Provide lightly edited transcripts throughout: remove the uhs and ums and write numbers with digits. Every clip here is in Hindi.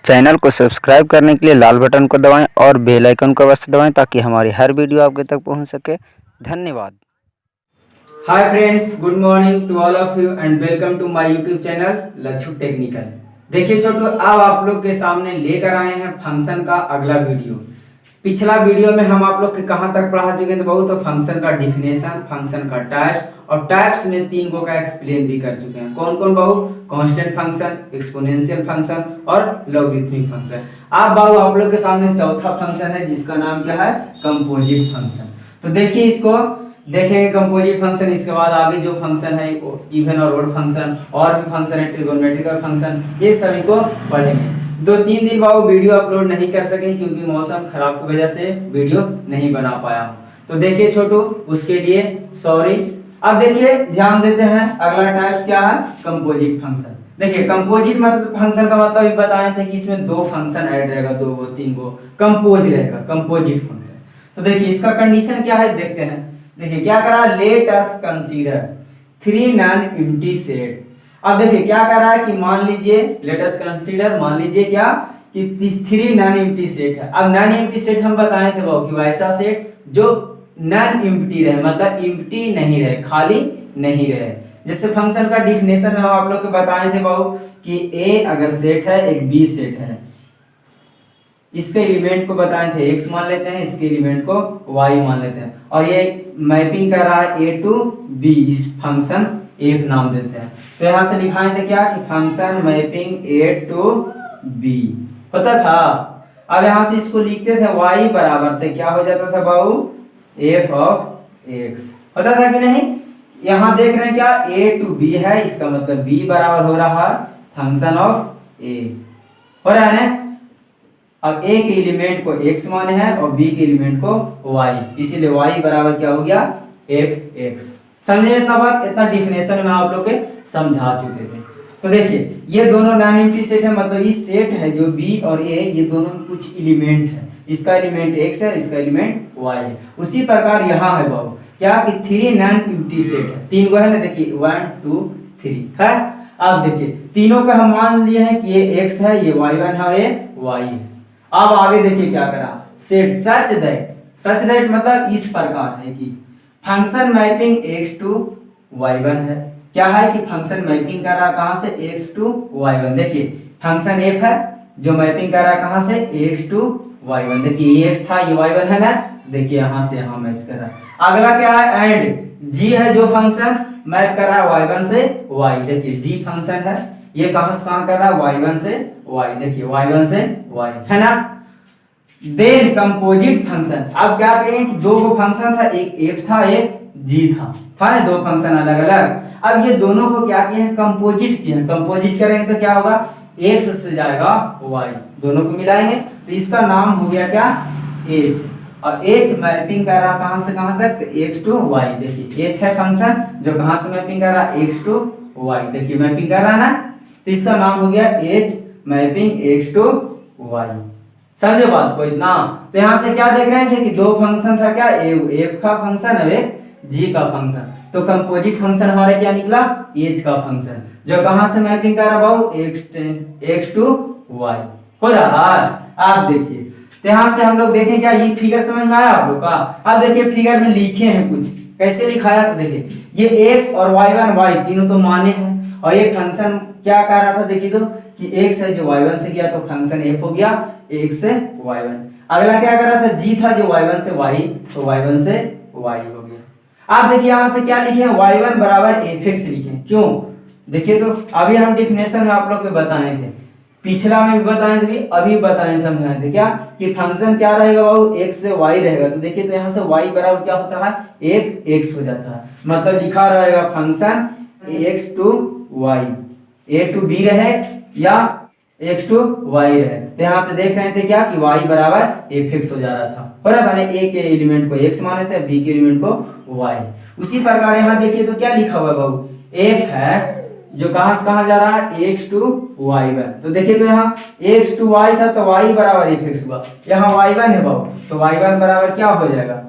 चैनल को सब्सक्राइब करने के लिए लाल बटन को दबाएं और बेल आइकन को अवश्य दबाएं ताकि हमारी हर वीडियो आपके तक पहुंच सके। धन्यवाद। Hi friends, good morning to all of you and welcome to my YouTube channel Lachhu technical. देखिए छोटू, अब आप लोग के सामने लेकर आए हैं फंक्शन का अगला वीडियो। पिछला वीडियो में हम आप लोग के कहां तक पढ़ा चुके हैं तो बहुत, तो फंक्शन का डिफिनेशन, फंक्शन का टाइप्स और टाइप्स में 3 को का एक्सप्लेन भी कर चुके हैं। कौन कौन बाबू? कांस्टेंट फंक्शन, एक्सपोनेंशियल फंक्शन और लॉगरिथमिक फंक्शन। अब बाबू आप लोग के सामने चौथा फंक्शन है जिसका नाम क्या है? Composite function. तो देखिए इसको देखेंगे कंपोजिट फंक्शन, इसके बाद आगे जो फंक्शन है इवन और ऑड फंक्शन और भी फंक्शन है, ट्रिगोनोमेट्रिकल फंक्शन, ये सभी को पढ़ेंगे। 2-3 दिन बाबू वीडियो अपलोड नहीं कर सके क्योंकि मौसम खराब की वजह से वीडियो नहीं बना पाया हूँ। तो देखिए छोटू, उसके लिए सॉरी। अब देखिए ध्यान देते हैं, अगला टाइप क्या है? Composite function. देखिए कंपोजिट मतलब फंक्शन का मतलब भी बताए थे कि इसमें 2 फंक्शन ऐड रहेगा, 2 को 3 को कंपोज रहेगा, कंपोजिट फंक्शन। तो देखिए इसका कंडीशन क्या है देखते हैं। देखिए क्या करा? Let us consider 3 non empty set. अब देखिए क्या कर रहा है कि मान लीजिए, लेट अस कंसीडर, मान लीजिए क्या कि 3 नॉन एम्प्टी सेट है। अब नॉन एम्प्टी सेट हम बताए थे बाबू कि ऐसा सेट जो नॉन एम्प्टी रहे, मतलब एम्प्टी नहीं रहे, खाली नहीं रहे। जैसे फंक्शन का डिफिनेशन में हम आप लोग को बताए थे बाबू कि ए अगर सेट है, एक बी सेट है, इसके एलिमेंट को बताए थे x मान लेते हैं, इसके एलिमेंट को y मान लेते हैं, और ये मैपिंग कर रहा है a टू b, इस फंक्शन f नाम देते हैं। तो यहां से लिखाए थे क्या कि function mapping a to b होता था। अब यहां से इसको लिखते थे y बराबर थे, क्या हो जाता था बाबू? f ऑफ x होता था कि नहीं? यहां देख रहे हैं क्या a टू b है, इसका मतलब b बराबर हो रहा है फंक्शन ऑफ a, हो रहा है ना। अब a के एलिमेंट को x माने हैं और b के एलिमेंट को y, इसीलिए y बराबर क्या हो गया? f(x). समझे इतना बात? इतना डिफिनेशन में आप लोग के समझा चुके थे। तो देखिए ये दोनों नॉन एम्प्टी सेट है, मतलब इस सेट है जो b और a, ये दोनों में कुछ एलिमेंट है, इसका एलिमेंट x है, इसका एलिमेंट y है। उसी प्रकार यहाँ है बाबू क्या कि 3 नॉन एम्प्टी सेट है, 3 को है ना, देखिए 1 2 3 है। अब देखिए तीनों का हम मान लिए हैं कि ये x है, ये y1 है और ये y है। अब आगे देखिए क्या करा? सेट सच दैट मतलब इस प्रकार है कि function mapping x to y1 है। क्या है कि फंक्शन मैपिंग कर रहा कहां से? x to y1। देखिए फंक्शन f है जो मैपिंग कर रहा कहां से? x to y1। देखिए ये x था, ये y1 है ना, देखिए यहां से यहां मैच कर रहा है। अगला क्या है? एंड g है जो फंक्शन मैप कर रहा है y1 से y। देखिए g फंक्शन है, ये कहां से कहां कर रहा है? y1 से y। देखिए y1 से y है ना। देन कंपोजिट फंक्शन, अब क्या कहें कि 2 को फंक्शन था, एक f था, एक g था ना, 2 फंक्शन अलग अलग। अब ये दोनों को क्या किए हैं? कंपोजिट किए हैं। कंपोजिट करेंगे तो क्या होगा? x से जाएगा y, दोनों को मिलाएंगे तो इसका नाम हो गया क्या? h। और h मैपिंग कर रहा कहां से कहां तक? x to y। देखिए h है फंक्शन जो कहां से मैपिंग कर रहा? x to y। देखिए मैपिंग कर रहा ना, तो इसका नाम हो गया h mapping x to y। समझे बात को इतना? तो यहां से क्या देख रहे थे कि 2 फंक्शन था, क्या f का फंक्शन है, एक g का फंक्शन। तो कंपोजिट फंक्शन हमारा क्या निकला? h का फंक्शन जो कहां से मैपिंग कर रहा बाबू? x टू y हो रहा है। आप देखिए तो यहां से हम लोग देखें क्या ये फिगर समझ में आया आप लोग का? अब देखिए फिगर में लिखे हैं कुछ, कैसे लिखाया? तो देखिए ये x और y1 y तीनों तो माने हैं, और ये फंक्शन क्या कर रहा था? देखिए तो कि x है जो y1 से गया तो फंक्शन f हो गया x से y1। अगला क्या कर रहा था? g था जो y1 से y, तो y1 से y हो गया। आप देखिए यहां से क्या लिखे हैं? y1 बराबर f(x) लिखे हैं। क्यों? देखिए तो अभी हम डिफिनेशन में आप लोग को बताए थे, पिछला में भी बताए थे, अभी बताए समझाए थे क्या कि फंक्शन क्या रहेगा बाबू? x से y रहेगा। तो देखिए तो यहाँ से y बराबर क्या होता है? f(x) हो जाता है, मतलब लिखा रहेगा function x to y, a to b रहे या x टू y रहे। तो यहाँ से देख रहे थे क्या कि y बराबर f(x) हो जा रहा था, हो रहा था ना। a के एलिमेंट को x माने थे, b के एलिमेंट को y। उसी प्रकार यहाँ देखिए तो क्या लिखा हुआ बाबू? f है जो कहां से कहां जा रहा है? x to y1। तो देखिए तो यहाँ x टू y था तो y बराबर f(x) हुआ, यहाँ y1 है बाबू, तो y1 बराबर क्या हो जाएगा?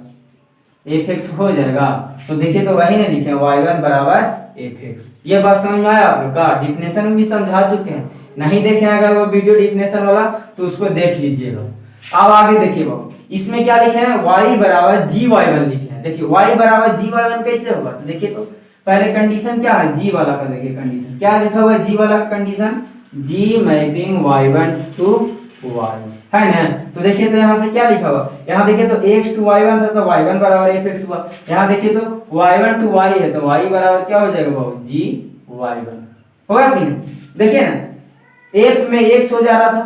f(x) हो जाएगा। तो देखिए तो वही ना लिखे y1 बराबर f(x). ये बात समझ में आया आप लोग का? डिफिनेशन में भी समझा चुके हैं, नहीं देखे अगर वो वीडियो डिफिनेशन वाला तो उसको देख लीजिएगा। अब आगे देखिए बाबू, इसमें क्या लिखे हैं, y बराबर GY1 लिखे हैं। देखिए y बराबर GY1 कैसे होगा, तो देखिए तो पहले कंडीशन क्या है, g वाला का देखिए कंडीशन क्या लिखा हुआ है, g वाला का condition g mapping y1 to y है ना। तो देखिए तो यहाँ से क्या लिखा हुआ, यहाँ देखिए तो x to y1 था तो y1 बराबर fx हुआ, यहाँ देखिए तो y1 to y है तो y बराबर क्या हो जाएगा बाबू, GY1 होगा कि नहीं। देखिए ना f में x हो जा रहा था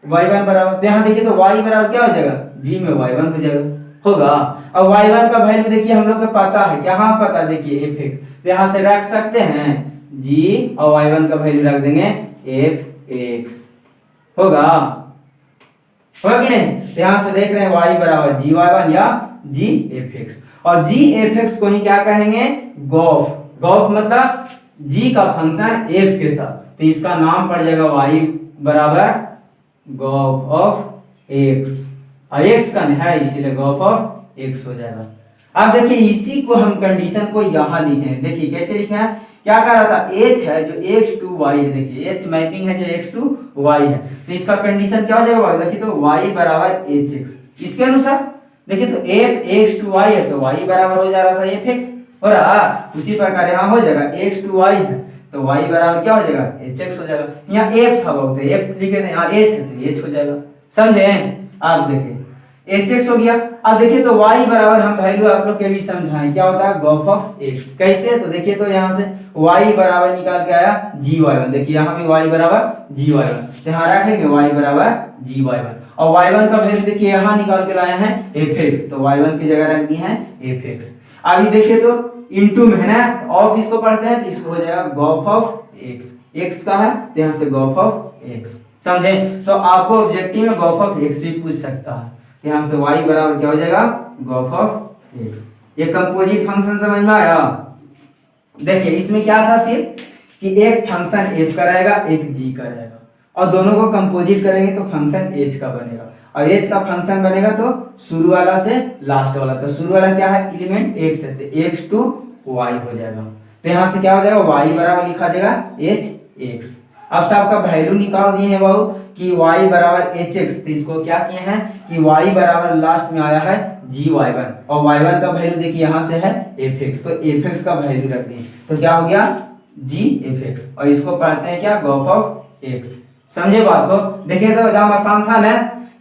y1 बराबर, तो यहाँ देखिए तो y बराबर क्या हो जाएगा, g में y1 हो जाएगा होगा। अब y1 का वैल्यू देखिए हम लोग को पता है, क्या हाँ पता, देखिए fx, तो यहाँ से रख सकते हैं g और y1 का वैल्यू रख देंगे fx होगा कि नहीं। तो यहाँ से देख रहे हैं y बराबर GY1 या gfx, और gfx को ही क्या कहेंगे, गॉफ। गॉफ मतलब g का फंक्शन f के साथ, तो इसका नाम पड़ जाएगा y बराबर गॉफ ऑफ x, और x का है इसीलिए गॉफ ऑफ x हो जाएगा। अब देखिए इसी को हम कंडीशन को यहाँ लिखे हैं, देखिए कैसे लिखे हैं, क्या कर रहा था, h है जो x to y है, देखिए h मैपिंग है जो x to y है, तो इसका कंडीशन क्या हो जाएगा, देखिए तो y बराबर hx, इसके अनुसार देखिए तो f x to y है तो y बराबर हो जा रहा था fx हो रहा, उसी प्रकार यहाँ हो जाएगा x to y है तो y बराबर क्या हो जाएगा, hx हो जाएगा। यहाँ f था बहुत, f लिखे थे, यहाँ h है तो h हो जाएगा, समझे। आप देखिए hx हो गया। अब देखिए तो y बराबर हम वैल्यू आप लोग के भी समझाएं, क्या होता है, गॉफ ऑफ x, कैसे, तो देखिए तो यहाँ से y बराबर निकाल के आया GY1, देखिए यहाँ भी y बराबर GY1, तो यहाँ रखेंगे y बराबर GY1, और y1 का वैल्यू देखिए यहाँ निकाल के लाए हैं fx, तो y1 की जगह रख दिए हैं fx। अभी देखिए तो इनटू में है ना, ऑफ इसको पढ़ते हैं तो इसको हो जाएगा गॉफ ऑफ x, x का है तो यहाँ से गॉफ ऑफ x, समझे। तो आपको ऑब्जेक्टिव में गॉफ ऑफ x भी पूछ सकता है, यहाँ से y बराबर क्या हो जाएगा, गॉफ ऑफ x। ये कंपोजिट फंक्शन समझ में आया। देखिए इसमें क्या था सिर्फ कि एक फंक्शन f का रहेगा एक g का रहेगा, और दोनों को कंपोजिट करेंगे तो फंक्शन h का बनेगा, और h का फंक्शन बनेगा तो शुरू वाला से लास्ट वाला, तो शुरू वाला क्या है, एलिमेंट x है तो x to y हो जाएगा, तो यहाँ से क्या हो जाएगा, y बराबर लिखा जाएगा hx। अब सबका वैल्यू निकाल दिए हैं बाबू कि y बराबर hx, तो इसको क्या किए हैं कि y बराबर लास्ट में आया है GY1, और y1 का वैल्यू देखिए यहाँ से है fx, तो fx का वैल्यू रख दिए तो क्या हो गया gfx, और इसको पढ़ते हैं क्या, गॉफ ऑफ x, समझे बात को। देखिए तो एकदम आसान था ना।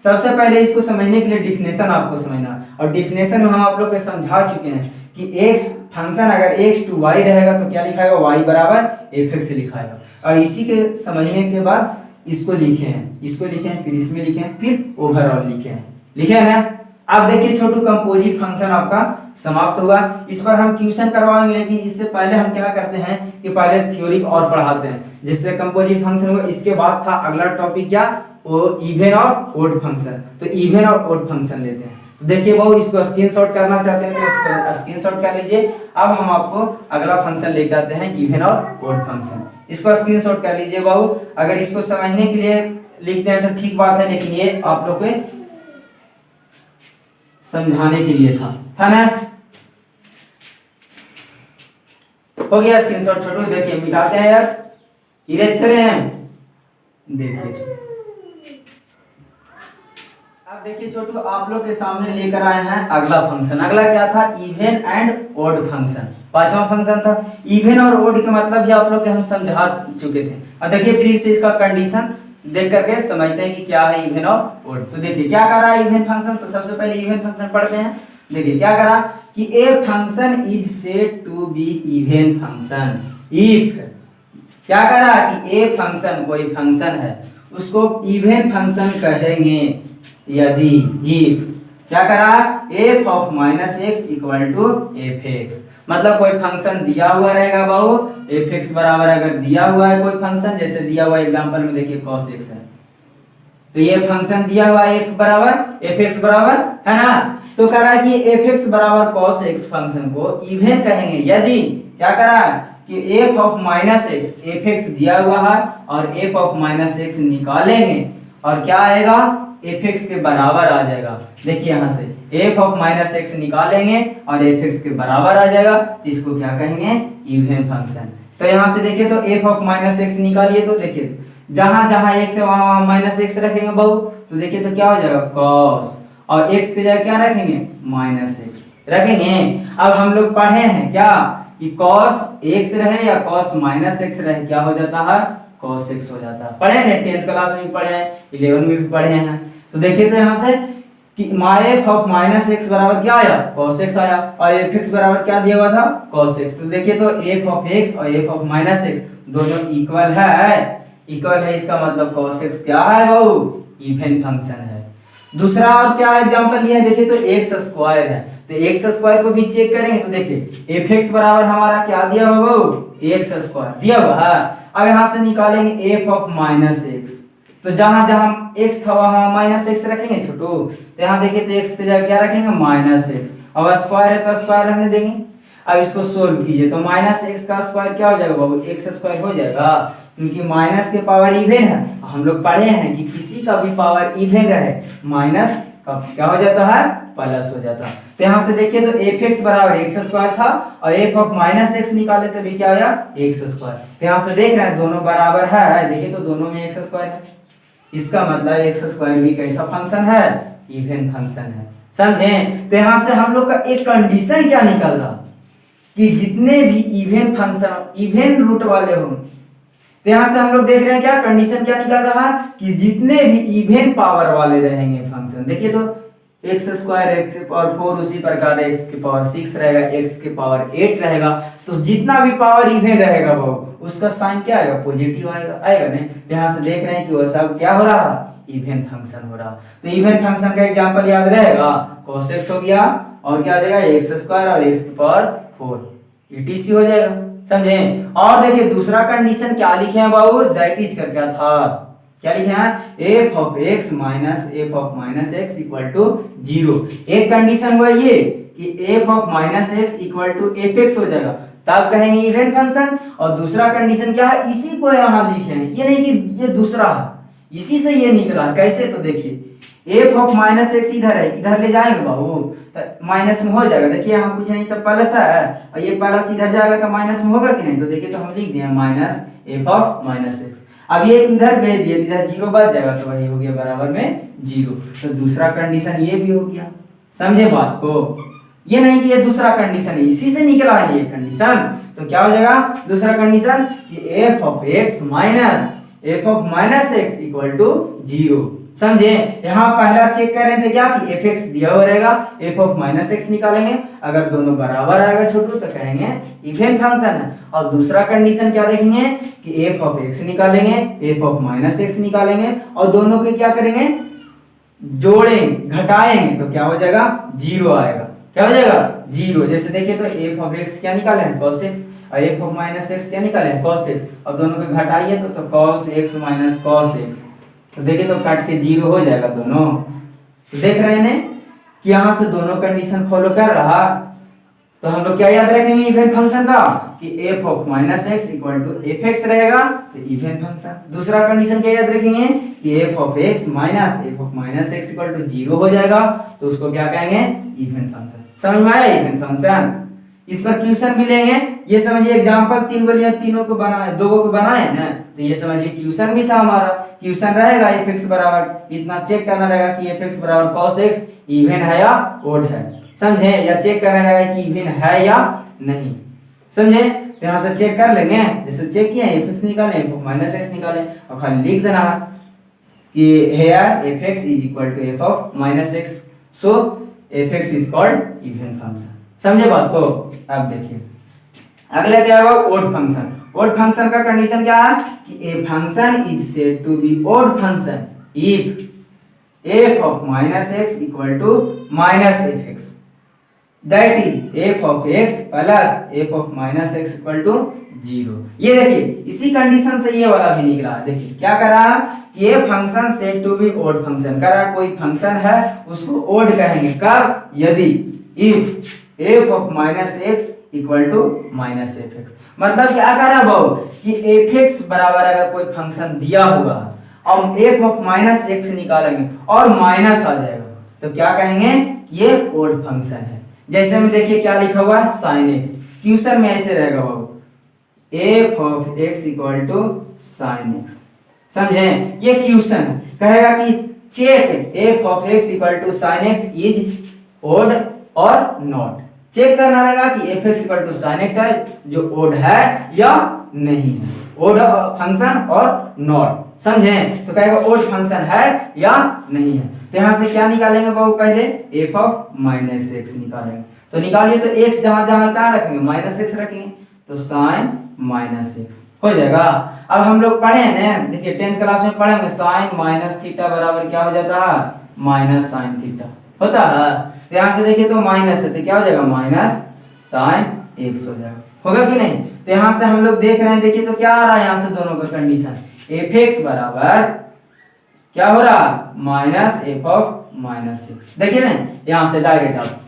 सबसे पहले इसको समझने के लिए डिफिनेशन आपको समझना, और डिफिनेशन में हम आप लोग को समझा चुके हैं कि x फंक्शन अगर x to y रहेगा तो क्या लिखाएगा, y बराबर fx लिखाएगा, और इसी के समझने के बाद इसको लिखे हैं, इसको लिखे हैं, फिर इसमें लिखे हैं, फिर ओवरऑल लिखे हैं ना। अब देखिए छोटू कंपोजिट फंक्शन आपका समाप्त हुआ, इस पर हम ट्यूशन करवाएंगे, लेकिन इससे पहले हम क्या करते हैं कि पहले थ्योरी और पढ़ाते हैं जिससे कंपोजिट फंक्शन होगा। इसके बाद था अगला टॉपिक क्या, वो इवन और ओड फंक्शन, तो इवन और ओड फंक्शन लेते हैं। तो देखिए बहु इसको स्क्रीनशॉट करना चाहते हैं तो इसको स्क्रीनशॉट कर लीजिए। अब हम आपको अगला फंक्शन लेके आते हैं इवन और ओड फंक्शन, इसको स्क्रीनशॉट कर लीजिए बाबू। अगर इसको समझने के लिए लिखते हैं तो ठीक बात है, लेकिन ये आप लोग को समझाने के लिए था ना। हो गया स्क्रीनशॉट छोटू, देखिए मिटाते हैं यार, इरेज करें, देखिए। अब देखिए छोटू आप लोग के सामने लेकर आए हैं अगला फंक्शन। अगला क्या था, इवन एंड ओड फंक्शन, पांचवा फंक्शन था। इवन और ओड के मतलब भी आप लोग के हम समझा चुके थे। अब देखिए फिर से इसका कंडीशन देख करके समझते हैं कि क्या है इवन और ओड। तो देखिए क्या कर रहा है इवन फंक्शन, तो सबसे पहले इवन फंक्शन पढ़ते हैं। देखिए क्या करा कि A function is said to be even function if, क्या करा कि ए फंक्शन कोई फंक्शन है उसको इवन फंक्शन कहेंगे यदि इफ, क्या करा, f of minus X equal to F X, मतलब कोई फंक्शन दिया हुआ रहेगा बाबू, एफ एक्स बराबर अगर दिया हुआ है कोई फंक्शन, जैसे दिया हुआ एग्जांपल में देखिए cos x है, तो ये फंक्शन दिया हुआ है f बराबर एफ एक्स बराबर है ना, तो कह रहा है कि एफ एक्स बराबर cos x फंक्शन को इवन कहेंगे यदि, क्या करा कि f of minus x, F x दिया हुआ है और f ऑफ माइनस एक्स निकालेंगे और क्या आएगा, एफ एक्स के बराबर आ जाएगा। देखिए यहाँ से f ऑफ माइनस एक्स निकालेंगे और एफ एक्स के बराबर आ जाएगा, तो इसको क्या कहेंगे, इवन फंक्शन। तो यहाँ से देखिए तो f ऑफ माइनस एक्स निकालिए, तो देखिए जहां जहां x है वहां माइनस एक्स रखेंगे बहू, तो देखिए तो क्या हो जाएगा cos, और x की जगह क्या रखेंगे माइनस एक्स रखेंगे। अब हम लोग पढ़े हैं क्या कि cos x रहे या cos माइनस एक्स रहे क्या हो जाता है cos x हो जाता है। पढ़े हैं 10th क्लास में भी पढ़े हैं, 11 में भी पढ़े हैं। तो देखिए तो यहाँ से कि f ऑफ माइनस एक्स बराबर क्या आया cos x आया, और f x बराबर क्या दिया हुआ था cos x। तो देखिए तो f ऑफ x और f ऑफ माइनस एक्स दोनों इक्वल है, इसका मतलब cos x क्या है वो इवन फंक्शन है। दूसरा और क्या एग्जांपल लिया है, देखिए तो x स्क्वायर है, तो x स्क्वायर को भी चेक करेंगे। तो देखिए f(x) बराबर हमारा क्या दिया हुआ वो x स्क्वायर दिया हुआ है। अब यहां से निकालेंगे f ऑफ माइनस एक्स, तो जहां जहां x था वहां माइनस एक्स रखेंगे छोटू, तो यहाँ देखिए तो x की जगह क्या रखेंगे माइनस एक्स, अब स्क्वायर है तो स्क्वायर रहने देंगे। अब इसको सोल्व कीजिए तो माइनस एक्स का स्क्वायर क्या हो जाएगा बाबू एक्स स्क्वायर हो जाएगा, क्योंकि माइनस के पावर इवन है। हम लोग पढ़े हैं कि किसी का भी पावर इवन रहे माइनस का क्या हो जाता है प्लस हो जाता है। तो यहाँ से देखिए तो f(x) बराबर एक्स स्क्वायर था, और f ऑफ माइनस एक्स निकाले तो भी क्या आया एक्स स्क्वायर। तो यहाँ से देख रहे हैं दोनों बराबर है, देखिए तो दोनों में एक्स स्क्वायर है, इसका मतलब एक्स स्क्वायर भी कैसा फंक्शन है इवन फंक्शन है, समझे। तो यहाँ से हम लोग का एक कंडीशन क्या निकल रहा कि जितने भी इवन फंक्शन इवन रूट वाले हों, तो यहां से हम लोग देख रहे हैं क्या कंडीशन क्या निकल रहा है कि जितने भी इवन पावर वाले रहेंगे फंक्शन, देखिए तो एक्स स्क्वायर एक्स की पावर 4, उसी प्रकार एक्स की पावर 6 रहेगा, एक्स की पावर 8 रहेगा, तो जितना भी पावर इवन रहेगा वो उसका साइन क्या आएगा पॉजिटिव आएगा नहीं। तो यहाँ से देख रहे हैं कि वो सब क्या हो रहा है इवन फंक्शन हो रहा। तो इवन फंक्शन का एग्जांपल याद रहेगा cos x हो गया, और क्या आ जाएगा एक्स स्क्वायर और एक्स की पावर 4 etc हो जाएगा, समझे। और देखिए दूसरा कंडीशन क्या लिखे हैं बाबू दैट इज कर क्या था, क्या लिखे हैं f of x minus f of minus X equal to 0। एक कंडीशन हुआ ये कि f of minus X equal to fx हो जाएगा, तब कहेंगे इवन फंक्शन। और दूसरा कंडीशन क्या है इसी को यहाँ लिखे हैं, ये नहीं कि ये दूसरा है, इसी से ये निकला कैसे, तो देखिए f ऑफ माइनस एक्स इधर है, इधर ले जाएंगे बाबू तो माइनस में हो जाएगा, देखिए यहाँ कुछ नहीं तो प्लस है, और ये प्लस इधर जाएगा तो माइनस में होगा कि नहीं, तो देखिए तो हम लिख दिए minus f of minus x. अब ये इधर भेज दिए, इधर 0 बच जाएगा तो वही हो गया बराबर में 0। तो दूसरा कंडीशन ये भी हो गया, समझे बात को। ये नहीं कि ये दूसरा कंडीशन है, इसी से निकला है ये कंडीशन। तो क्या हो जाएगा दूसरा कंडीशन कि f of x minus f of minus X equal to 0, समझे। यहाँ पहला चेक कर रहे थे क्या कि fx दिया हुआ रहेगा, f ऑफ माइनस एक्स निकालेंगे, अगर दोनों बराबर आएगा छोटू तो कहेंगे इवन फंक्शन है। और दूसरा कंडीशन क्या देखेंगे कि f ऑफ x निकालेंगे, f ऑफ माइनस एक्स निकालेंगे, और दोनों के क्या करेंगे जोड़ेंगे घटाएंगे, तो क्या हो जाएगा 0 आएगा, क्या हो जाएगा 0। जैसे देखिए तो f ऑफ x क्या निकाले हैं cos x, और f ऑफ माइनस एक्स क्या निकाले हैं cos x, और दोनों को घटाइए तो cos x minus cos x, तो देखिए तो काट के 0 हो जाएगा दोनों। तो देख रहे हैं कि यहाँ से दोनों कंडीशन फॉलो कर रहा। तो हम लोग क्या याद रखेंगे इवन फंक्शन का कि f of minus X equal to fx रहेगा, तो इवन फंक्शन। दूसरा कंडीशन क्या याद रखेंगे कि f of x minus f of minus X equal to 0 हो जाएगा, तो उसको क्या कहेंगे इवन फंक्शन। समझ में आया इवन फंक्शन। इस पर क्वेश्चन भी लेंगे, ये समझिए एग्जांपल 3 को लिए, तीनों को बनाए, 2 को बनाए ना, तो ये समझिए क्वेश्चन भी था हमारा। क्वेश्चन रहेगा fx बराबर इतना चेक करना रहेगा कि fx बराबर cos x इवन है या ओड है, समझे, या चेक करना रहेगा कि इवन है या नहीं, समझे। तो यहाँ से चेक कर लेंगे, जैसे चेक किया fx निकाले f माइनस एक्स निकाले, और खाली लिख देना है कि here fx is equal to f of minus x, so fx is called even function, समझे बात को। अब देखिए अगला क्या होगा ओड फंक्शन। ओड फंक्शन का कंडीशन क्या है कि a function is said to be odd function if f of minus x equal to minus fx, that is f of x plus f of minus x equal to 0। ये देखिए इसी कंडीशन से ये वाला भी निकला है। देखिए क्या कर रहा है कि ये function said to be odd function कर रहा है, कोई फंक्शन है उसको ओड कहेंगे कब, यदि if f of minus X equal to minus F X. मतलब क्या कर रहा है भाऊ कि fx बराबर अगर कोई फंक्शन दिया होगा और f ऑफ माइनस एक्स निकालेंगे और माइनस आ जाएगा, तो क्या कहेंगे ये ओड फंक्शन है। जैसे में देखिए क्या लिखा हुआ है sin x, क्वेश्चन में ऐसे रहेगा बाबू f of x equal to sin x, समझे? ये क्वेश्चन है, कहेगा कि check F of X equal to sine X is odd और नॉट। चेक करना रहेगा कि F X equal to sine X है जो ओड है या नहीं है, ओड फंक्शन और नॉट। समझे? तो कहेगा ओड फंक्शन है या नहीं है। तो यहां से क्या निकालेंगे बाबू? पहले एफ ऑफ माइनस एक्स निकालेंगे। तो निकालिए, तो एक्स जहां जहां क्या रखेंगे? माइनस एक्स रखेंगे, तो साइन माइनस एक्स हो जाएगा। अब हम लोग पढ़े हैं ना, देखिए 10th क्लास में पढ़ेंगे साइन माइनस थीटा बराबर क्या हो जाता है? माइनस साइन थीटा होता है। तो यहाँ से देखिए तो माइनस है, तो क्या हो जाएगा? माइनस साइन एक्स हो जाएगा, होगा कि नहीं? तो यहाँ से हम लोग देख रहे हैं, देखिए तो क्या आ रहा है यहाँ से दोनों का कंडीशन, एफ एक्स बराबर क्या हो रहा? Minus F of minus X. देखिए ना, यहाँ से डायरेक्ट आप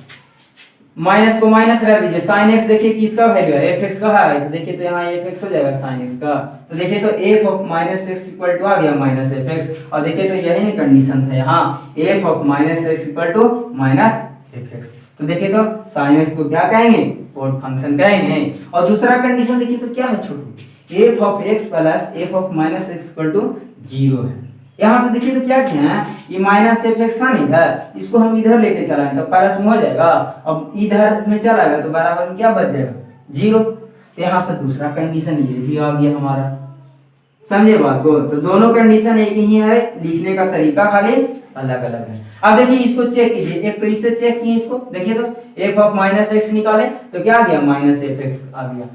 माइनस को माइनस रह दीजिए, साइन एक्स देखिए किसका वैल्यू है? एफ एक्स का है, तो देखिए तो यहाँ एफ एक्स हो जाएगा साइन एक्स का। तो देखिए तो F of minus X equal to आ गया माइनस एफ एक्स, और देखिए तो यही नहीं कंडीशन था यहाँ, F of minus X equal to minus F X. तो देखिए तो साइन एक्स को क्या कहेंगे? ओड फंक्शन कहेंगे। और दूसरा कंडीशन देखिए तो क्या है Chhotu? F of X plus F of minus X equal to 0 है। यहाँ से देखिए तो क्या किया है, ये माइनस एफ एक्स था नहीं इधर, इसको हम इधर लेके चलाएं तो प्लस में हो जाएगा, अब इधर में चला गया तो बराबर में क्या बच जाएगा? 0। तो यहाँ से दूसरा कंडीशन ये भी आ गया हमारा। समझे बात को? तो दोनों कंडीशन एक ही है, लिखने का तरीका खाली अलग अलग है। अब देखिए इसको चेक कीजिए, एक तो इससे चेक किए इसको, देखिए तो एफ ऑफ माइनस एक्स निकाले तो क्या आ गया? माइनस एफ एक्स आ गया।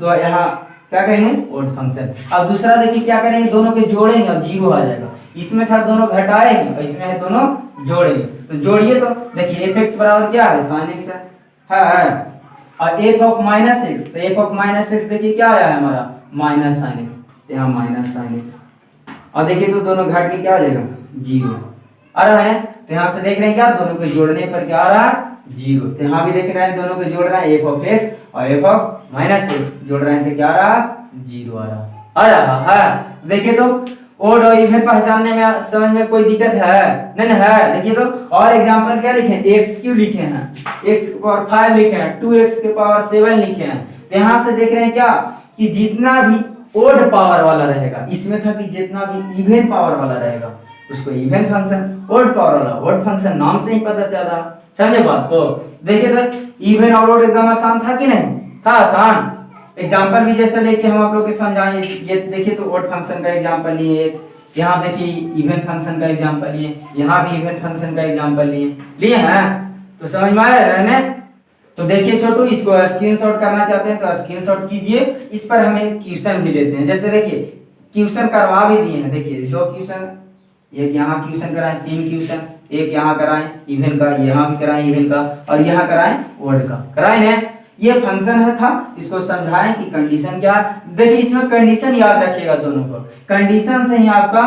तो यहाँ क्या कहेंगे? Odd function. अब दूसरा देखिए क्या करेंगे, दोनों के जोड़ेंगे और 0 आ जाएगा। इसमें था दोनों घटाएंगे और इसमें है दोनों जोड़ेंगे, तो जोड़िए तो देखिए एफ एक्स बराबर क्या है? साइन एक्स है। और एफ ऑफ माइनस एक्स, तो एफ ऑफ माइनस एक्स देखिए क्या आया है हमारा? माइनस साइन एक्स, यहाँ माइनस साइन एक्स। और देखिए तो दोनों घट के क्या आ जाएगा? 0 आ रहा है। तो यहाँ से देख रहे हैं क्या, दोनों के जोड़ने पर क्या आ रहा है? 0। तो यहाँ भी देख रहे हैं दोनों के जोड़ रहे हैं, एफ ऑफ एक्स और एफ ऑफ माइनस एक्स जोड़ रहे हैं तो क्या आ रहा? 0 आ रहा है। देखिए तो ओड और इवन पहचानने में समझ में कोई दिक्कत है? नहीं है। देखिए तो और एग्जांपल क्या लिखे हैं? x क्यों लिखे हैं? x के पावर 5 लिखे हैं, 2x के पावर 7 लिखे हैं। तो यहाँ से देख रहे हैं क्या कि जितना भी ओड पावर वाला रहेगा, इसमें था कि जितना भी इवन पावर वाला रहेगा उसको इवन फंक्शन, ओड पावर वाला ओड फंक्शन, नाम से ही पता चल रहा। समझे बात को? देखिए तो इवन और ओड एकदम आसान था कि नहीं था? आसान। एग्जाम्पल भी जैसे लेके हम आप लोग के समझाएं, ये देखिए तो ओड फंक्शन का एग्जाम्पल लिए, यहाँ देखिए इवन फंक्शन का एग्जाम्पल लिए, यहाँ भी इवन फंक्शन का एग्जाम्पल लिए हैं। तो समझ में आया रहने? तो देखिए छोटू, इसको स्क्रीनशॉट करना चाहते हैं तो स्क्रीनशॉट कीजिए। इस पर हमें क्वेश्चन भी लेते हैं, जैसे देखिए क्वेश्चन करवा भी दिए हैं। देखिए 2 क्वेश्चन, एक यहाँ क्वेश्चन कराएं, 3 क्वेश्चन, एक यहाँ कराएं इवन का, यहाँ भी कराएं इवन का, और यहाँ कराएं ओड का, कराएं ना? ये फंक्शन है था, इसको समझाएं कि कंडीशन क्या है। देखिए इसमें कंडीशन याद रखिएगा दोनों को, कंडीशन से ही आपका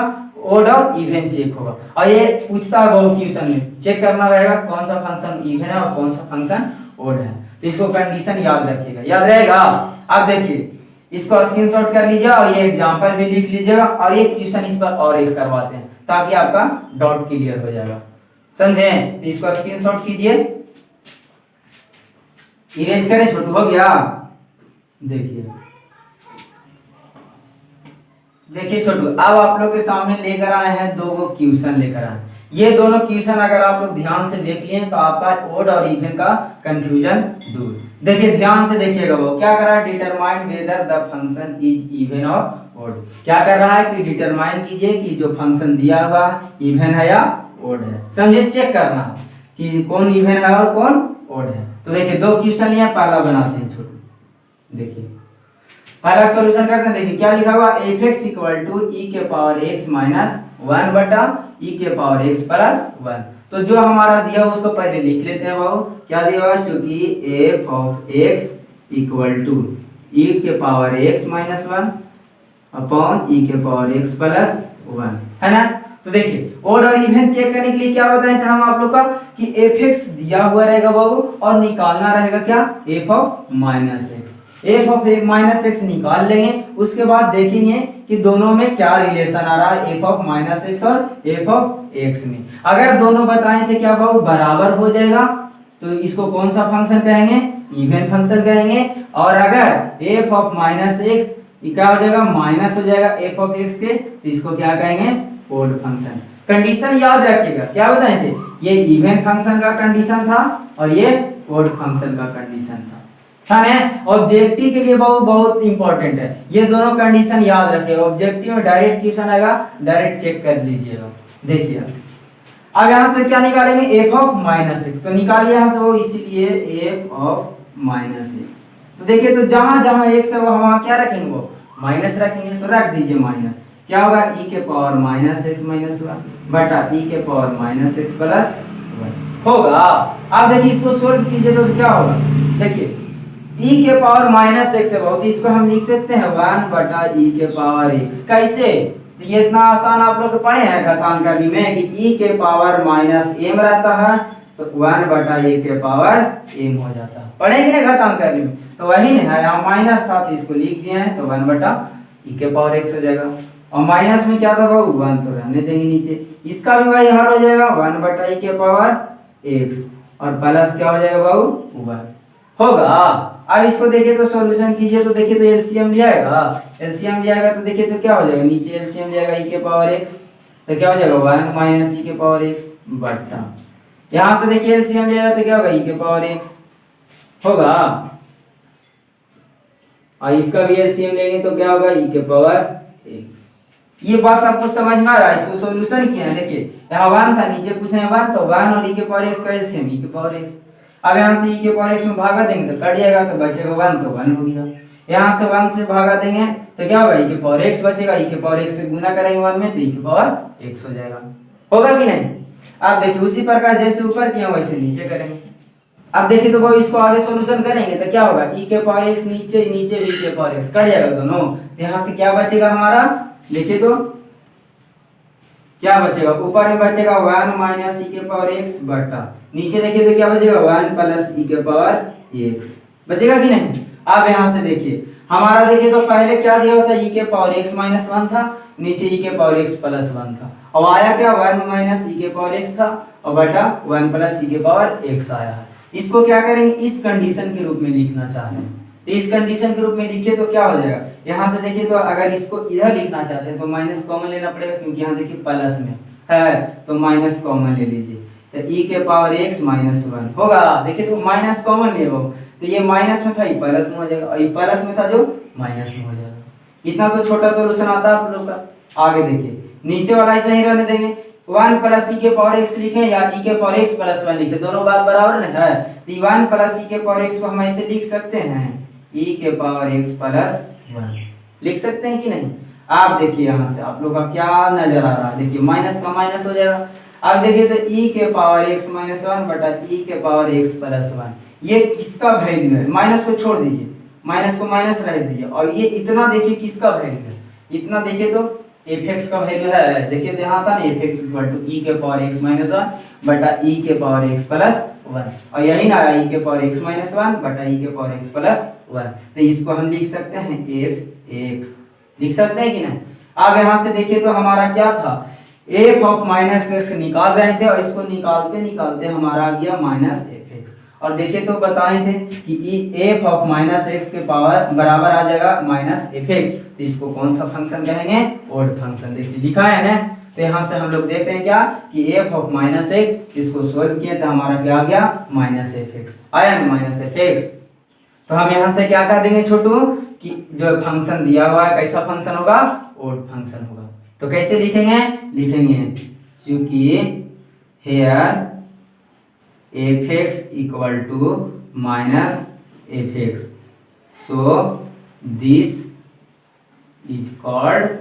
ओड और इवन चेक होगा। और ये पूछता है बहुत क्वेश्चन में, चेक करना रहेगा कौन सा फंक्शन इवन है और कौन सा फंक्शन ओड है। तो इसको कंडीशन याद रखिएगा, याद रहेगा। अब देखिए इसको स्क्रीनशॉट कर लीजिए और ये एग्जांपल भी लिख लीजिएगा, और एक क्वेश्चन इस पर और एक करवाते हैं ताकि आपका डाउट क्लियर हो जाएगा। समझे? तो इसको स्क्रीनशॉट कीजिए, इरेज करें छोटू, हो गया। देखिए छोटू, अब आप लोग के सामने लेकर आए हैं 2 क्वेश्चन लेकर आए। ये दोनों क्वेश्चन अगर आप लोग ध्यान से देख लिए तो आपका ओड और इवन का कंफ्यूजन दूर। देखिए ध्यान से देखिएगा, वो क्या कर रहा है? Determine whether the function is even और ओड। क्या कर रहा है कि डिटरमाइन कीजिए कि जो फंक्शन दिया हुआ है इवन है या ओड है। समझे? चेक करना है कि कौन इवन है और कौन ओड है। तो देखिए 2 क्वेश्चन लिया, पहला बनाते हैं छोटू। देखिए पहला सॉल्यूशन करते हैं। देखिए क्या लिखा हुआ? F X equal to E के पावर एक्स माइनस 1 बटा ई के पावर एक्स प्लस 1। तो जो हमारा दिया उसको पहले लिख लेते हैं बाबू। क्या दिया हुआ? चूंकि F of X equal to E के power X minus 1 upon E के पावर एक्स प्लस 1 है ना। तो देखिए ओड और इवन चेक करने के लिए क्या बताया था हम आप लोग का कि एफ एक्स दिया हुआ रहेगा बाबू और निकालना रहेगा क्या? F of minus x. F of minus x निकाल लेंगे, उसके बाद देखेंगे कि दोनों में क्या रिलेशन आ रहा है, एफ ऑफ माइनस एक्स और एफ ऑफ एक्स में। अगर दोनों बताए थे क्या बाबू बराबर हो जाएगा तो इसको कौन सा फंक्शन कहेंगे? इवन फंक्शन कहेंगे। और अगर एफ ऑफ माइनस एक्स ये क्या हो जाएगा माइनस हो जाएगा एफ ऑफ एक्स के, तो इसको क्या कहेंगे ओड फंक्शन। कंडीशन याद रखिएगा, क्या बताए थे, ये इवन फंक्शन का कंडीशन था और ये ओड फंक्शन का कंडीशन था। ऑब्जेक्टिव के लिए बहुत बहुत इंपॉर्टेंट है, ये दोनों कंडीशन याद रखिएगा। ऑब्जेक्टिव में डायरेक्ट क्वेश्चन आएगा, डायरेक्ट चेक कर लीजिएगा। देखिए अब यहाँ से क्या निकालेंगे एफ ऑफ माइनस एक्स, तो निकालिए यहाँ से वो, इसीलिए एफ ऑफ माइनस एक्स। तो देखिए तो जहां जहां एक्स है वहां क्या रखेंगे, वो माइनस रखेंगे, तो रख दीजिए माइनस। क्या होगा ई के power minus x minus one बटा ई के power minus x plus one होगा। अब देखिए इसको सोल्व कीजिए तो क्या होगा, देखिए ई के पावर माइनस एक्स है बहुत, इसको हम लिख सकते हैं वन बटा ई के पावर एक्स। कैसे, तो ये इतना आसान आप लोग पढ़े हैं घातांक करने में कि ई के पावर माइनस एम रहता है तो वन बटा ए के पावर एम हो जाता है, पढ़ेंगे ना घातांक करने में, तो वही नहीं है, यहाँ माइनस था तो इसको लिख दिए हैं, तो वन बटा ई के पावर एक्स हो जाएगा। और माइनस में क्या था बाबू वन, तो रहने देंगे नीचे, इसका भी वही हल हो जाएगा वन बटा ई के पावर एक्स, और प्लस क्या हो जाएगा बाबू वन होगा। अब इसको देखिए तो सॉल्यूशन कीजिए तो देखिए तो एलसीएम ले आएगा, एलसीएम ले आएगा तो देखिए तो क्या हो जाएगा, नीचे एलसीएम ले आएगा ई के पावर एक्स, तो क्या हो जाएगा वन माइनस ई के पावर एक्स बटा, यहां से देखिए एलसीएम ले आएगा तो क्या होगा ई के पावर एक्स होगा, और इसका भी एलसीएम लेंगे तो क्या होगा ई के पावर एक्स। ये बात आपको समझ में आ रहा है, इसको सॉल्यूशन किया है। देखिए यहाँ वन था, नीचे पूछे वन, तो वन और ई के पावर एक्स का एलसीएम ई के पावर एक्स। अब यहाँ से ई के पावर एक्स में भागा देंगे तो कट जाएगा, तो बचेगा वन, तो वन हो गया। यहाँ से वन से भागा देंगे तो क्या होगा ई के पावर एक्स बचेगा, ई के पावर एक्स से गुना करेंगे वन में तो ई के पावर एक्स हो जाएगा, होगा कि नहीं। अब देखिए उसी प्रकार जैसे ऊपर किया वैसे नीचे करेंगे। अब देखिए तो वो इसको आगे सॉल्यूशन करेंगे तो क्या होगा ई के पावर एक्स नीचे नीचे भी ई के पावर एक्स कट जाएगा दोनों, तो यहाँ से क्या बचेगा हमारा, देखिए तो क्या बचेगा, ऊपर में बचेगा वन माइनस ई के पावर एक्स बटा, नीचे देखिए तो क्या बचेगा वन प्लस ई के पावर एक्स बचेगा कि नहीं। अब यहाँ से देखिए हमारा देखिए तो पहले क्या दिया होता ई के पावर एक्स माइनस वन था, नीचे ई के पावर एक्स प्लस वन था, अब आया क्या वन माइनस ई के पावर एक्स था और बटा वन प्लस ई के पावर एक्स आया है। इसको क्या करेंगे इस कंडीशन के रूप में लिखना चाह रहे हैं, तो इस कंडीशन के रूप में लिखिए तो क्या हो जाएगा, यहाँ से देखिए तो अगर इसको इधर लिखना चाहते हैं तो माइनस कॉमन लेना पड़ेगा, क्योंकि यहाँ देखिए प्लस में है तो माइनस कॉमन ले लीजिए, तो ई के पावर एक्स माइनस वन होगा। देखिए तो माइनस कॉमन ले लो, तो ये माइनस में था ये प्लस में हो जाएगा, और ये प्लस में था जो माइनस में हो जाएगा। इतना तो छोटा सोल्यूशन आता है आप लोग का। आगे देखिए नीचे वाला ऐसा ही रहने देंगे, वन प्लस ई के पावर एक्स लिखे या ई के पावर एक्स प्लस वन लिखे, दोनों बात बराबर है, तो वन प्लस ई के पावर एक्स को हम ऐसे लिख सकते हैं ई के पावर एक्स प्लस वन, लिख सकते हैं कि नहीं। आप देखिए यहाँ से आप लोग का क्या नजर आ रहा है, देखिए माइनस का माइनस हो जाएगा। अब देखिए तो ई के पावर एक्स माइनस वन बटा ई के पावर एक्स प्लस वन, ये किसका वैल्यू है, माइनस को छोड़ दीजिए, माइनस को माइनस रख दीजिए, और ये इतना देखिए किसका वैल्यू है, इतना देखिए तो एफ एक्स का वैल्यू है। देखिए तो यहाँ था ना F X equal to E के पावर एक्स माइनस वन बटा ई के पावर एक्स प्लस वन, और यही ना ई के पावर एक्स माइनस वन बटा ई के पावर एक्स प्लस वन, तो इसको हम लिख सकते हैं एफ एक्स, लिख सकते हैं कि नहीं। अब यहाँ से देखिए तो हमारा क्या था, एफ ऑफ माइनस एक्स निकाल रहे थे और इसको निकालते निकालते हमारा आ गया माइनस एफ एक्स, और देखिए तो बताए थे कि एफ ऑफ माइनस एक्स के पावर बराबर आ जाएगा माइनस एफ एक्स, तो इसको कौन सा फंक्शन कहेंगे, ओड फंक्शन। देखिए लिखा है ना, तो यहाँ से हम लोग देख रहे हैं क्या कि एफ ऑफ माइनस एक्स, इसको सोल्व किए तो हमारा क्या आ गया माइनस एफ एक्स आया ना, माइनस एफ एक्स। तो हम यहाँ से क्या कर देंगे छोटू कि जो फंक्शन दिया हुआ है कैसा फंक्शन होगा, ओड फंक्शन होगा। तो कैसे लिखेंगे, लिखेंगे क्योंकि here F X equal to minus F X, so this is called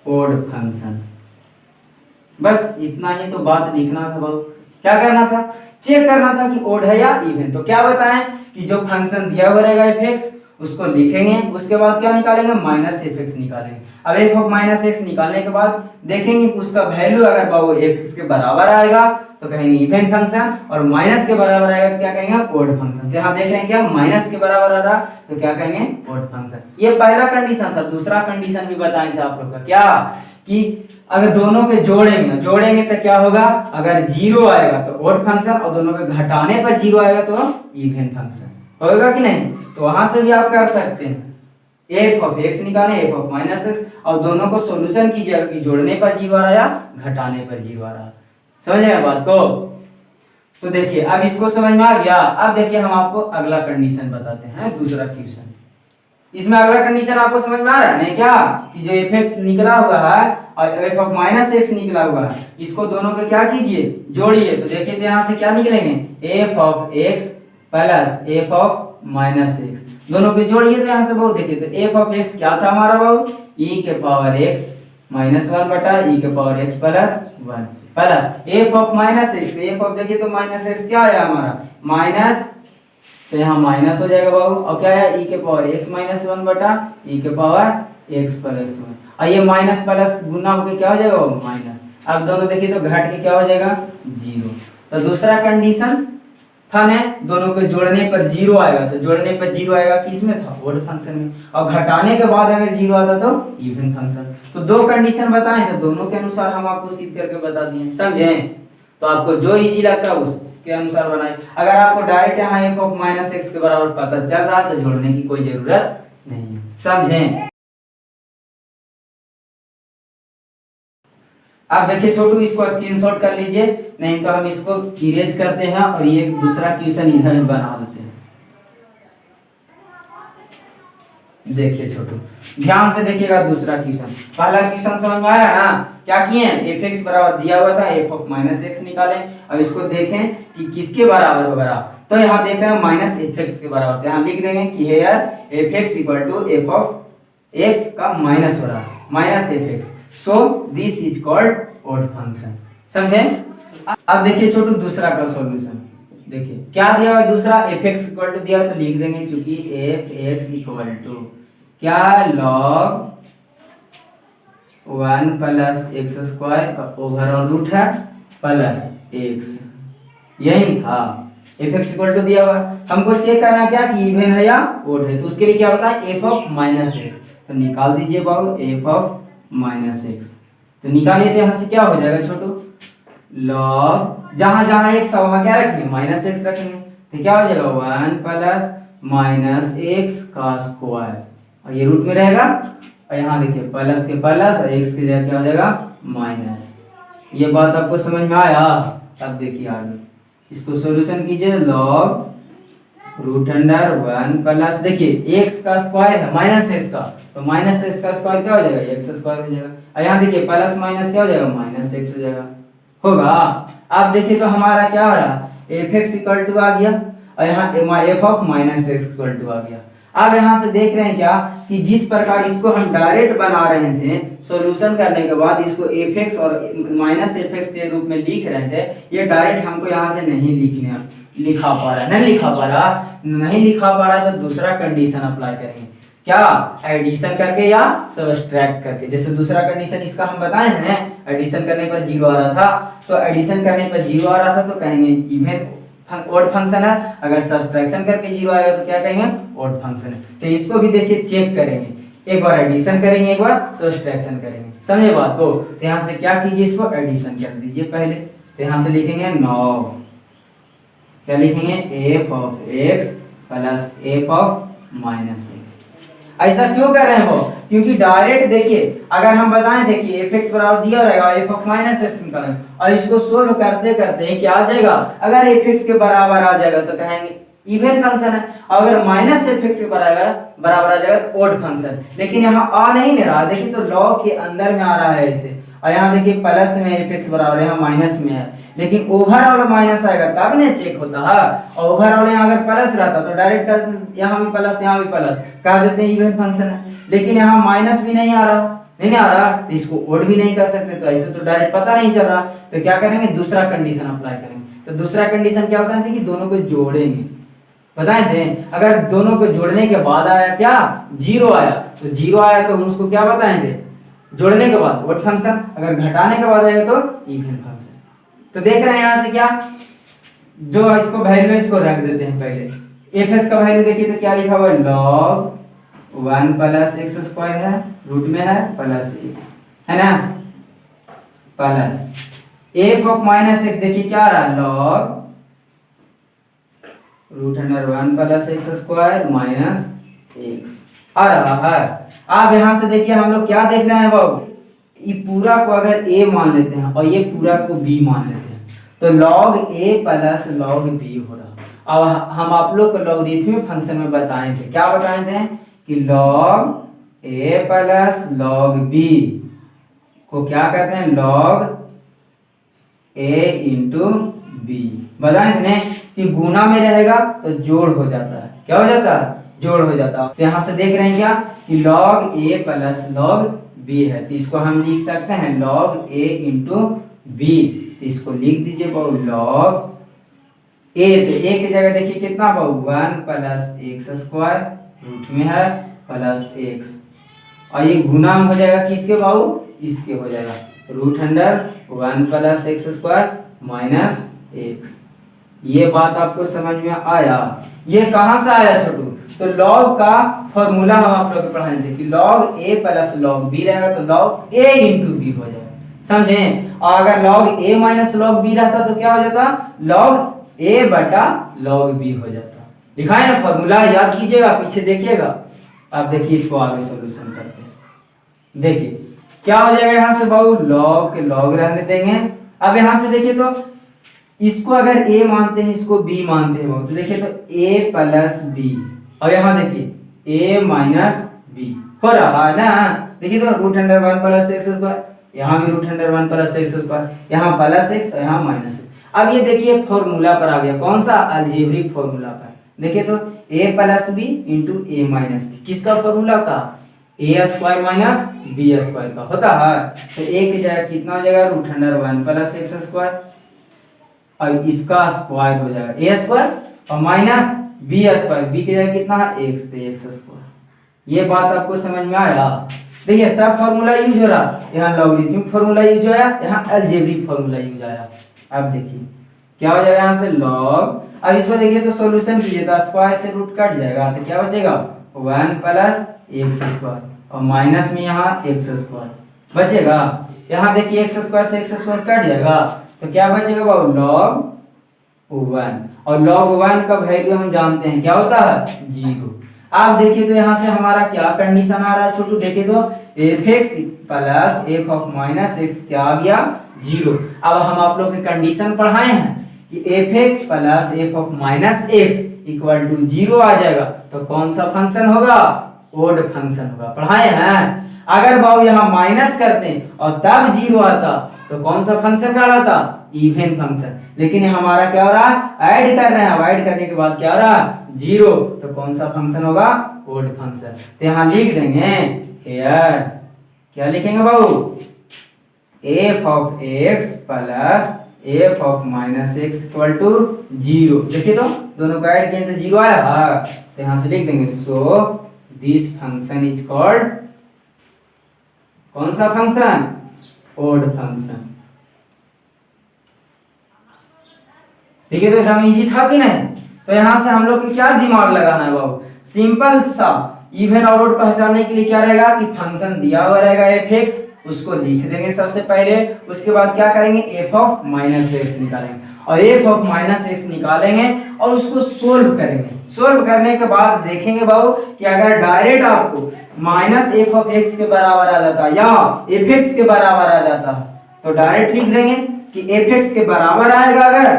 odd function. बस इतना ही तो बात लिखना था बाबू। क्या करना था, चेक करना था कि ओड है या इवन। तो क्या बताएं कि जो फंक्शन दिया हुआ रहेगा एफ एक्स उसको लिखेंगे, उसके बाद क्या निकालेंगे माइनस एफ एक्स निकालेंगे। अब एफ ऑफ माइनस एक्स निकालने के बाद देखेंगे कि उसका वैल्यू अगर बाबू एफ एक्स के बराबर आएगा तो कहेंगे इवन फंक्शन, और माइनस के बराबर आएगा तो क्या कहेंगे ओड फंक्शन। तो यहाँ देख रहे हैं क्या माइनस के बराबर आ रहा तो क्या कहेंगे ओड फंक्शन। ये पहला कंडीशन था। दूसरा कंडीशन भी बताए थे आप लोग का क्या कि अगर दोनों के जोड़ेंगे तो क्या होगा, अगर जीरो आएगा तो ओड फंक्शन और दोनों के घटाने पर जीरो आएगा तो इवन फंक्शन। होगा कि नहीं? तो वहां से भी आप कर सकते हैं, एफ ऑफ एक्स निकालें, एफ ऑफ माइनस एक्स, और दोनों को सोल्यूशन कीजिएगा कि जोड़ने पर जीरो आ रहा या घटाने पर जीरो आ रहा। समझ रहे हैं बात को? तो देखिए अब इसको समझ में आ गया। अब देखिए हम आपको अगला कंडीशन बताते हैं, दूसरा क्वेश्चन। इसमें अगला कंडीशन आपको समझ में आ रहा है नहीं क्या, कि जो एफ एक्स निकला हुआ है और एफ ऑफ माइनस एक्स निकला हुआ है, इसको दोनों को क्या कीजिए, जोड़िए। तो देखिए तो यहाँ से क्या निकलेंगे, F of X plus F of minus x, दोनों को जोड़िए। तो यहाँ से बहुत देखिए, तो एफ ऑफ एक्स क्या था हमारा बाबू, ई के पावर एक्स माइनस वन बटा ई के power x plus one, plus F of minus x, तो एफ ऑफ देखिए तो माइनस एक्स क्या आया हमारा माइनस, तो यहाँ माइनस हो जाएगा बाबू, और क्या है, ई के पावर एक्स माइनस वन बटा ई के पावर एक्स प्लस वन, और ये माइनस प्लस गुना होकर क्या हो जाएगा बाबू माइनस। अब दोनों देखिए तो घट के क्या हो जाएगा जीरो। तो दूसरा कंडीशन था ने, दोनों को जोड़ने पर जीरो आएगा, तो जोड़ने पर जीरो आएगा किसमें था, ओड फंक्शन में, और घटाने के बाद अगर जीरो आता तो इवन फंक्शन। तो दो कंडीशन बताए, तो दोनों के अनुसार हम आपको सिद्ध करके बता दिए, समझे? तो आपको जो इजी लगता है उसके अनुसार बनाए। अगर आपको डायरेक्ट यहाँ एफ ऑफ माइनस एक्स के बराबर पता चल रहा है तो जोड़ने की कोई जरूरत नहीं है, समझे? आप देखिए छोटू, इसको स्क्रीनशॉट कर लीजिए, नहीं तो हम इसको इरेज करते हैं और ये दूसरा क्वेश्चन इधर ही बना देते हैं। देखिए छोटू, ध्यान से देखिएगा दूसरा क्वेश्चन। पहला क्वेश्चन समझ में आया ना, क्या किए, एफ एक्स बराबर दिया हुआ था, एफ ऑफ माइनस एक्स निकालें, अब इसको देखें कि किसके बराबर होगा। तो यहाँ देख रहे हैं माइनस एफ एक्स के बराबर, तो यहाँ लिख देंगे कि here F X equal to F of X का माइनस हो रहा है, minus F X, so this is called odd function, समझे? अब देखिए छोटू दूसरा का सॉल्यूशन, देखिए क्या दिया हुआ है, दूसरा एफ एक्स इक्वल टू दिया है, तो लिख देंगे क्योंकि एफ एक्स इक्वल टू क्या, log one plus X square का ओवरऑल रूट है प्लस एक्स, यही था। एफ एक्स इक्वल टू दिया हुआ, हमको चेक करना क्या कि इवन है या ओड है, तो उसके लिए क्या होता है, एफ ऑफ माइनस एक्स, तो निकाल दीजिए बाबू एफ ऑफ माइनस एक्स, तो निकालिए। तो यहाँ से क्या हो जाएगा छोटू, लॉग जहां जहां एक्स है वहां क्या रखेंगे, माइनस एक्स रखेंगे, तो क्या हो जाएगा वन प्लस माइनस एक्स का स्क्वायर, और ये रूट में रहेगा, और यहाँ देखिए प्लस के प्लस और एक्स के जगह क्या हो जाएगा माइनस। ये बात आपको समझ में आया? अब देखिए आगे इसको सॉल्यूशन कीजिए, log root under one plus, देखिए एक्स का स्क्वायर है माइनस एक्स का, तो माइनस एक्स का स्क्वायर क्या हो जाएगा, एक्स स्क्वायर हो जाएगा, और यहाँ देखिए प्लस माइनस क्या हो जाएगा माइनस एक्स हो जाएगा, होगा। अब देखिए तो हमारा क्या हो रहा, एफ एक्स इक्वल टू आ गया, और यहाँ F of minus X equal to आ गया। अब यहाँ से देख रहे हैं क्या कि जिस प्रकार इसको हम डायरेक्ट बना रहे थे, सॉल्यूशन करने के बाद इसको एफ एक्स और माइनस एफ एक्स के रूप में लिख रहे थे, ये डायरेक्ट हमको यहाँ से नहीं लिखा पा रहा, नहीं लिखा पा रहा, तो दूसरा कंडीशन अप्लाई करेंगे, क्या, एडिशन करके या सब्ट्रैक्ट करके। जैसे दूसरा कंडीशन इसका हम बताए हैं, एडिशन करने पर जीरो आ रहा था, तो एडिशन करने पर जीरो आ रहा था तो कहेंगे इवन ओड फंक्शन है, अगर सब्ट्रैक्शन करके जीरो आएगा तो क्या कहेंगे, ओड फंक्शन है। तो इसको भी देखिए चेक करेंगे, एक बार एडिशन करेंगे, एक बार सब्ट्रैक्शन करेंगे, समझे बात को? तो यहाँ से क्या कीजिए, इसको एडिशन कर दीजिए पहले, तो यहाँ से लिखेंगे 9, क्या लिखेंगे, F of X plus F of minus x. ऐसा क्यों कर रहे हैं वो, क्योंकि डायरेक्ट देखिए अगर हम बताएं थे कि एफ एक्स बराबर दिया रहेगा, एफ ऑफ माइनस एक्स निकालेंगे, और इसको सोल्व करते करते क्या आ जाएगा, अगर एफ एक्स के बराबर आ जाएगा तो कहेंगे इवन फंक्शन है, अगर माइनस एफ एक्स के बराबर आ जाएगा तो ओड फंक्शन। लेकिन यहाँ आ नहीं रहा, देखिए तो लॉग के अंदर में आ रहा है ऐसे, और यहाँ देखिए प्लस में एफ एक्स बराबर, यहाँ माइनस में है, लेकिन ओवरऑल माइनस आएगा तब ना चेक होता है, और ओवरऑल यहाँ अगर प्लस रहता तो डायरेक्ट यहाँ भी प्लस यहाँ भी प्लस कह देते हैं इवन फंक्शन है। लेकिन यहाँ माइनस भी नहीं आ रहा, तो इसको ओड भी नहीं कर सकते, तो ऐसे तो डायरेक्ट पता नहीं चल रहा, तो क्या करेंगे, दूसरा कंडीशन अप्लाई करेंगे। तो दूसरा कंडीशन क्या बताए थे कि दोनों को जोड़ेंगे, बताए थे अगर दोनों को जोड़ने के बाद आया क्या, जीरो आया, तो जीरो आया तो हम उसको क्या बताए थे, जोड़ने के बाद ओड फंक्शन, अगर घटाने के बाद आएगा तो इवन फंक्शन। तो देख रहे हैं यहाँ से क्या, जो इसको वैल्यू इसको रख देते हैं पहले, एफ एक्स का वैल्यू देखिए तो क्या लिखा हुआ है, log one plus X square है, रूट में है प्लस एक्स, है ना, plus F of minus X देखिए क्या आ रहा है, log √1 plus X square minus X आ रहा है। अब यहाँ से देखिए हम लोग क्या देख रहे हैं बाबू, ये पूरा को अगर a मान लेते हैं और ये पूरा को b मान लेते हैं तो log a plus log b हो रहा। अब हम आप लोग को लॉगरिथमिक फंक्शन में बताए थे, क्या बताए थे कि log a plus log b को क्या कहते हैं, log a इंटू b। बताए थे कि गुना में रहेगा तो जोड़ हो जाता है, क्या हो जाता है, जोड़ हो जाता है। तो यहाँ से देख रहे हैं क्या कि log a plus log b है, तो इसको हम लिख सकते हैं log a इंटू b। तो इसको लिख दीजिए बहु log a, तो a की जगह देखिए कितना बहु 1 प्लस एक्स स्क्वायर रूट में है प्लस एक्स, और ये गुना में हो जाएगा किसके बहु, इसके हो जाएगा √1 plus X square minus x. ये बात आपको समझ में आया। ये कहाँ से आया छोटू, तो log का फॉर्मूला हम आप लोग को पढ़ाए थे कि log a plus log b रहेगा तो log a इंटू b हो जाएगा, समझे। और अगर log a minus log b रहता तो क्या हो जाता, log a बटा log b हो जाता। लिखा है ना फॉर्मूला, याद कीजिएगा, पीछे देखिएगा। अब देखिए इसको आगे सॉल्यूशन करते हैं। देखिए क्या हो जाएगा, यहाँ से बहु log के log रहने देंगे। अब यहाँ से देखिए तो इसको अगर a मानते हैं, इसको b मानते हैं बहुत, तो देखिए तो a प्लस b, और यहाँ देखिए a माइनस b हो रहा है ना। देखिए तो √1 प्लस एक्स स्क्वायर, यहाँ भी √1 प्लस एक्स स्क्वायर, यहाँ प्लस एक्स और यहाँ माइनस एक्स। अब ये देखिए फॉर्मूला पर आ गया, कौन सा, अलजेब्रिक फॉर्मूला पर। देखिए तो a plus b into a minus b, किसका फॉर्मूला था, a square minus b square का होता है। तो a की जगह कितना हो जाएगा, √1 प्लस एक्स स्क्वायर, और इसका स्क्वायर हो जाएगा a स्क्वायर और माइनस b स्क्वायर, b की जगह कितना है x, तो x स्क्वायर। ये बात आपको समझ में आया। देखिए सब फार्मूला यूज हो रहा, यहाँ लॉगरिथमिक फार्मूला यूज होया, यहाँ अलजेब्रिक फार्मूला यूज आया। अब देखिए क्या हो जाएगा, यहाँ से log, अब इसको देखिए तो सॉल्यूशन कीजिए तो स्क्वायर से रूट कट जाएगा, तो क्या बचेगा 1 प्लस एक्स स्क्वायर, और माइनस में यहाँ एक्स स्क्वायर बचेगा। यहाँ देखिए एक्स स्क्वायर से एक्स स्क्वायर कट जाएगा, तो क्या बचेगा बाबू log 1, और log 1 का वैल्यू हम जानते हैं क्या होता है, 0। आप देखिए तो यहाँ से हमारा क्या कंडीशन आ रहा है छोटू, देखिए तो f(x) plus f of minus x क्या आ गया, 0। अब हम आप लोग के कंडीशन पढ़ाए हैं कि f(x) plus f of minus X equal to 0 आ जाएगा, तो कौन सा फंक्शन होगा, ओड फंक्शन होगा, पढ़ाए हैं। अगर बाबू यहाँ माइनस करते और तब 0 आता तो कौन सा फंक्शन कहलाता, इवन फंक्शन। लेकिन हमारा क्या हो रहा है, ऐड कर रहे हैं, ऐड करने के बाद क्या हो रहा है 0, तो कौन सा फंक्शन होगा, ओड फंक्शन। तो यहाँ लिख देंगे हियर, क्या लिखेंगे बाबू, f of x plus f of minus X equal to 0। देखिए तो दोनों को ऐड किए तो 0 आया, तो यहाँ से लिख देंगे so this function is called, कौन सा फंक्शन, ओड फंक्शन। ठीक है, तो एकदम इजी था कि नहीं। तो यहाँ से हम लोग को क्या दिमाग लगाना है बाबू, सिंपल सा इवन और ओड पहचानने के लिए क्या रहेगा कि फंक्शन दिया हुआ रहेगा f(x), उसको लिख देंगे सबसे पहले, उसके बाद क्या करेंगे f ऑफ माइनस एक्स निकालेंगे, और f ऑफ माइनस एक्स निकालेंगे और उसको सोल्व करेंगे। सोल्व करने के बाद देखेंगे बाबू कि अगर डायरेक्ट आपको माइनस f ऑफ x के बराबर आ जाता या f(x) के बराबर आ जाता तो डायरेक्ट लिख देंगे कि f(x) के बराबर आएगा अगर,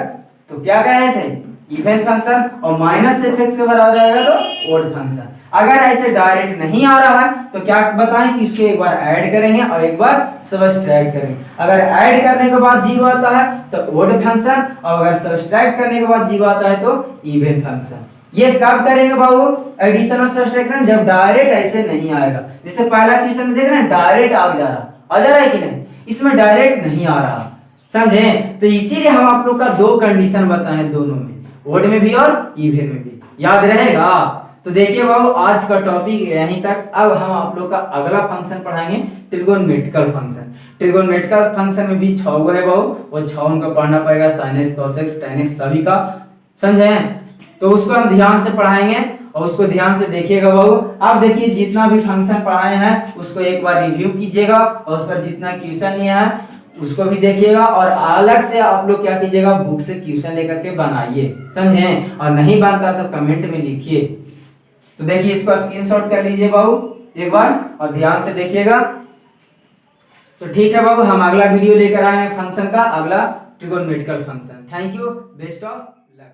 तो क्या कहे थे, इवन फंक्शन, और माइनस f(x) के बराबर आएगा तो ओड फंक्शन। अगर ऐसे डायरेक्ट नहीं आ रहा है तो क्या बताएं कि इसको एक बार ऐड करेंगे और एक बार सब्ट्रैक्ट करेंगे। अगर ऐड करने के बाद 0 आता है तो ओड फंक्शन, और अगर सब्ट्रैक्ट करने के बाद 0 आता है तो इवन फंक्शन। ये कब करेंगे बाबू, एडिशन और सब्ट्रैक्शन, जब डायरेक्ट ऐसे नहीं आएगा। जैसे पहला क्वेश्चन में देख रहे हैं डायरेक्ट आ जा रहा है कि नहीं, इसमें डायरेक्ट नहीं आ रहा, समझे। तो इसीलिए हम आप लोग का दो कंडीशन बताए दोनों में, ओड में भी और इवन में भी, याद रहेगा। तो देखिए बाबू आज का टॉपिक यहीं तक। अब हम आप लोग का अगला फंक्शन पढ़ाएंगे ट्रिगोनोमेट्रिकल फंक्शन। ट्रिगोनोमेट्रिकल फंक्शन में भी 6 गो है बाबू, वो 6 उनका पढ़ना पड़ेगा, sin x cos x tan x सभी का, समझे। तो उसको हम ध्यान से पढ़ाएंगे और उसको ध्यान से देखिएगा बाबू। अब देखिए जितना भी फंक्शन पढ़ाए हैं उसको एक बार रिव्यू कीजिएगा और उस पर जितना क्वेश्चन लिया है उसको भी देखिएगा और अलग से आप लोग क्या कीजिएगा, बुक से क्वेश्चन लेकर के बनाइए, समझे। और नहीं बनता तो कमेंट में लिखिए। तो देखिए इसको स्क्रीनशॉट कर लीजिए बाबू एक बार और ध्यान से देखिएगा। तो ठीक है बाबू, हम अगला वीडियो लेकर आए हैं फंक्शन का, अगला trigonometrical function. Thank you, best of luck.